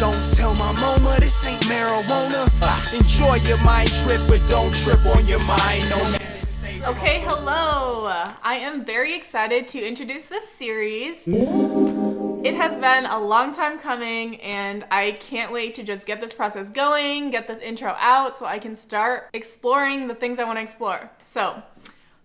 Don't tell my mama this ain't marijuana. Enjoy your mind trip, but don't trip on your mind. No man. Okay, hello. I am very excited to introduce this series. It has been a long time coming, and I can't wait to just get this process going, get this intro out so I can start exploring the things I want to explore. So,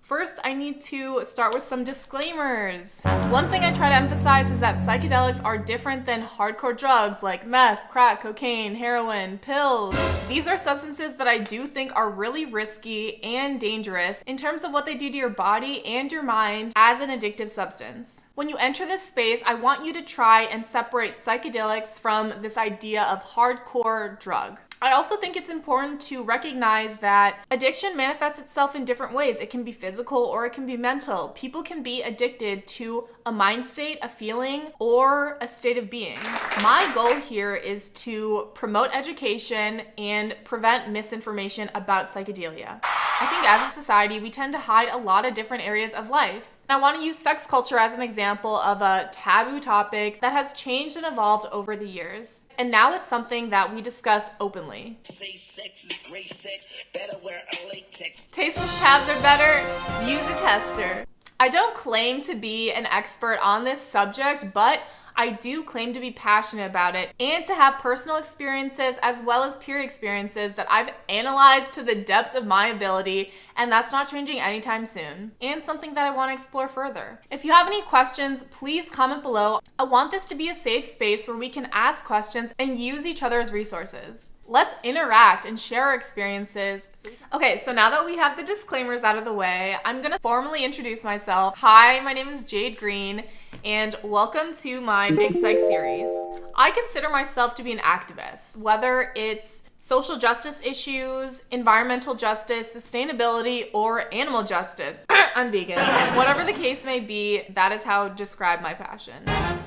first, I need to start with some disclaimers. One thing I try to emphasize is that psychedelics are different than hardcore drugs like meth, crack, cocaine, heroin, pills. These are substances that I do think are really risky and dangerous in terms of what they do to your body and your mind as an addictive substance. When you enter this space, I want you to try and separate psychedelics from this idea of hardcore drug. I also think it's important to recognize that addiction manifests itself in different ways. It can be physical or it can be mental. People can be addicted to a mind state, a feeling, or a state of being. My goal here is to promote education and prevent misinformation about psychedelia. I think as a society, we tend to hide a lot of different areas of life. And I want to use sex culture as an example of a taboo topic that has changed and evolved over the years. And now it's something that we discuss openly. Safe sex is great sex. Better wear a latex. Tasteless tabs are better. Use a tester. I don't claim to be an expert on this subject, but I do claim to be passionate about it and to have personal experiences as well as peer experiences that I've analyzed to the depths of my ability, and that's not changing anytime soon, and something that I want to explore further. If you have any questions, please comment below. I want this to be a safe space where we can ask questions and use each other as resources. Let's interact and share our experiences. Okay, so now that we have the disclaimers out of the way, I'm gonna formally introduce myself. Hi, my name is Jade Green, and welcome to my Big Psych Series. I consider myself to be an activist, whether it's social justice issues, environmental justice, sustainability, or animal justice. I'm vegan. Whatever the case may be, that is how I describe my passion.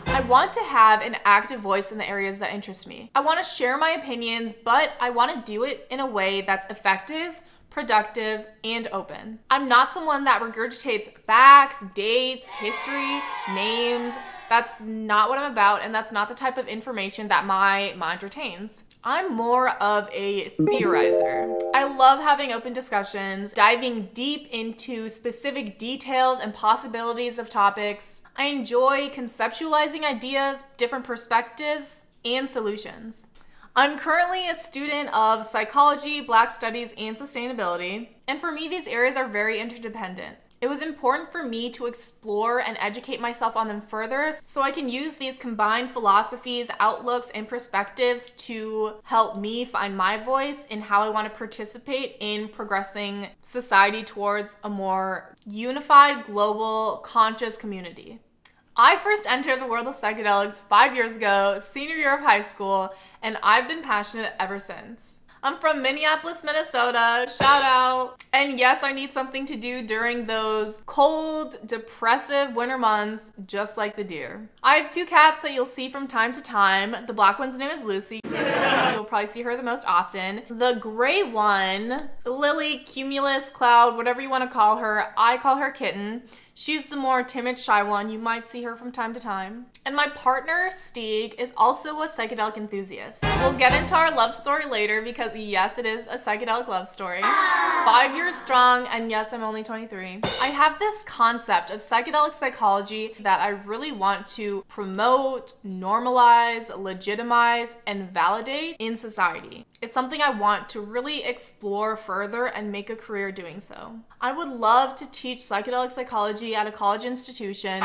I want to have an active voice in the areas that interest me. I want to share my opinions, but I want to do it in a way that's effective, productive, and open. I'm not someone that regurgitates facts, dates, history, names. That's not what I'm about, and that's not the type of information that my mind retains. I'm more of a theorizer. I love having open discussions, diving deep into specific details and possibilities of topics. I enjoy conceptualizing ideas, different perspectives, and solutions. I'm currently a student of psychology, Black studies, and sustainability, and for me, these areas are very interdependent. It was important for me to explore and educate myself on them further so I can use these combined philosophies, outlooks, and perspectives to help me find my voice in how I want to participate in progressing society towards a more unified, global, conscious community. I first entered the world of psychedelics 5 years ago, senior year of high school, and I've been passionate ever since. I'm from Minneapolis, Minnesota, shout out. And yes, I need something to do during those cold, depressive winter months, just like the deer. I have 2 cats that you'll see from time to time. The black one's name is Lucy. You'll probably see her the most often. The gray one, Lily, Cumulus, Cloud, whatever you want to call her, I call her Kitten. She's the more timid, shy one. You might see her from time to time. And my partner, Stieg, is also a psychedelic enthusiast. We'll get into our love story later because yes, it is a psychedelic love story. 5 years strong, and yes, I'm only 23. I have this concept of psychedelic psychology that I really want to promote, normalize, legitimize, and validate in society. It's something I want to really explore further and make a career doing so. I would love to teach psychedelic psychology at a college institution,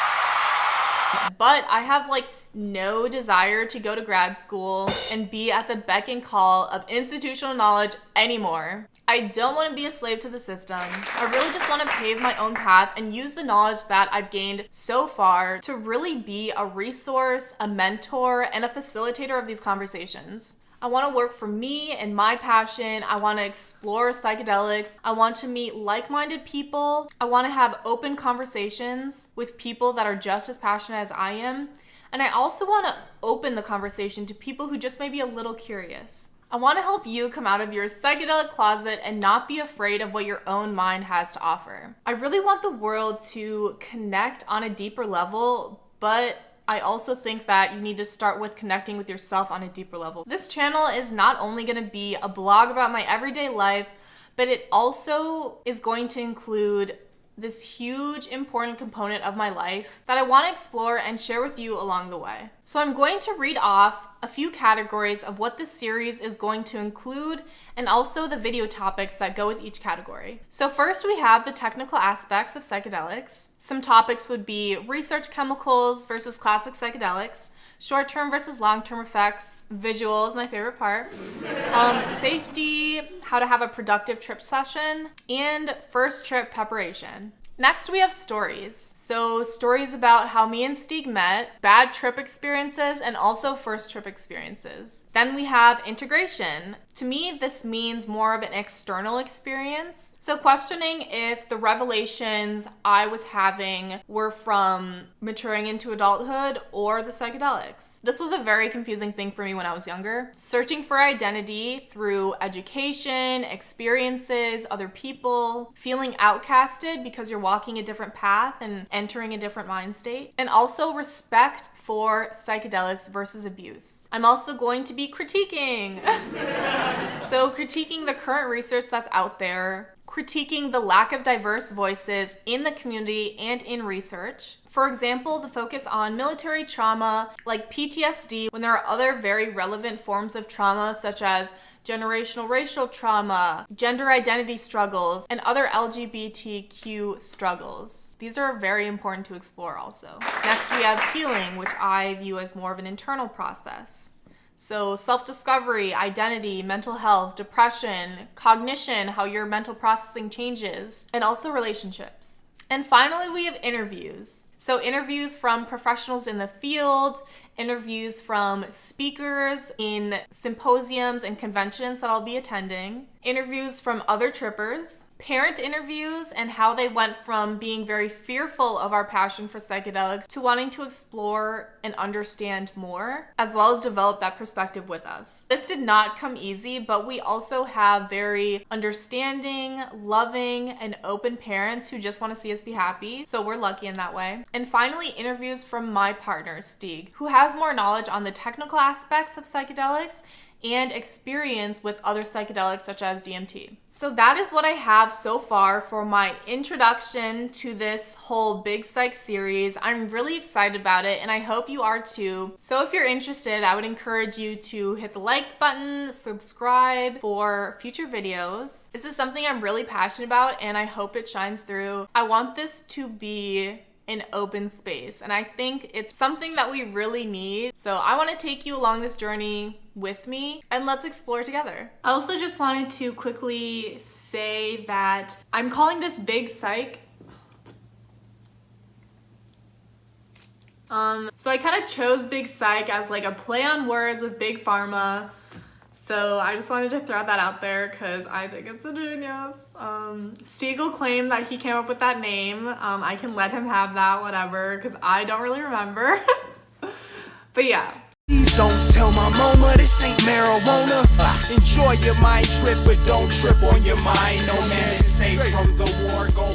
but I have no desire to go to grad school and be at the beck and call of institutional knowledge anymore. I don't want to be a slave to the system. I really just want to pave my own path and use the knowledge that I've gained so far to really be a resource, a mentor, and a facilitator of these conversations. I want to work for me and my passion. I want to explore psychedelics. I want to meet like-minded people. I want to have open conversations with people that are just as passionate as I am. And I also want to open the conversation to people who just may be a little curious. I want to help you come out of your psychedelic closet and not be afraid of what your own mind has to offer. I really want the world to connect on a deeper level, but I also think that you need to start with connecting with yourself on a deeper level. This channel is not only going to be a blog about my everyday life, but it also is going to include this huge important component of my life that I want to explore and share with you along the way. So I'm going to read off a few categories of what this series is going to include and also the video topics that go with each category. So first we have the technical aspects of psychedelics. Some topics would be research chemicals versus classic psychedelics, short-term versus long-term effects, visuals, my favorite part, safety, how to have a productive trip session, and first trip preparation. Next, we have stories. So stories about how me and Stieg met, bad trip experiences, and also first trip experiences. Then we have integration. To me, this means more of an external experience. So questioning if the revelations I was having were from maturing into adulthood or the psychedelics. This was a very confusing thing for me when I was younger. Searching for identity through education, experiences, other people, feeling outcasted because you're walking a different path and entering a different mind state, and also respect for psychedelics versus abuse. I'm also going to be critiquing. So critiquing the current research that's out there, critiquing the lack of diverse voices in the community and in research. For example, the focus on military trauma like PTSD when there are other very relevant forms of trauma such as generational racial trauma, gender identity struggles, and other LGBTQ struggles. These are very important to explore also. Next, we have healing, which I view as more of an internal process. So self-discovery, identity, mental health, depression, cognition, how your mental processing changes, and also relationships. And finally, we have interviews. So interviews from professionals in the field, interviews from speakers in symposiums and conventions that I'll be attending, interviews from other trippers, parent interviews and how they went from being very fearful of our passion for psychedelics to wanting to explore and understand more, as well as develop that perspective with us. This did not come easy, but we also have very understanding, loving, and open parents who just want to see us be happy, so we're lucky in that way. And finally, interviews from my partner, Stieg, who has more knowledge on the technical aspects of psychedelics and experience with other psychedelics such as DMT. So that is what I have so far for my introduction to this whole Big Psych series. I'm really excited about it and I hope you are too. So if you're interested, I would encourage you to hit the like button, subscribe for future videos. This is something I'm really passionate about and I hope it shines through. I want this to be an open space and I think it's something that we really need. So I want to take you along this journey with me and let's explore together. I also just wanted to quickly say that I'm calling this Big Psych. So I kind of chose Big Psych as like a play on words with Big Pharma. So I just wanted to throw that out there because I think it's a genius. Stieg will claim that he came up with that name. I can let him have that, whatever, because I don't really remember. But yeah. Please don't tell my mama this ain't marijuana. Enjoy your mind trip, but don't trip on your mind. No man is safe from the war. Go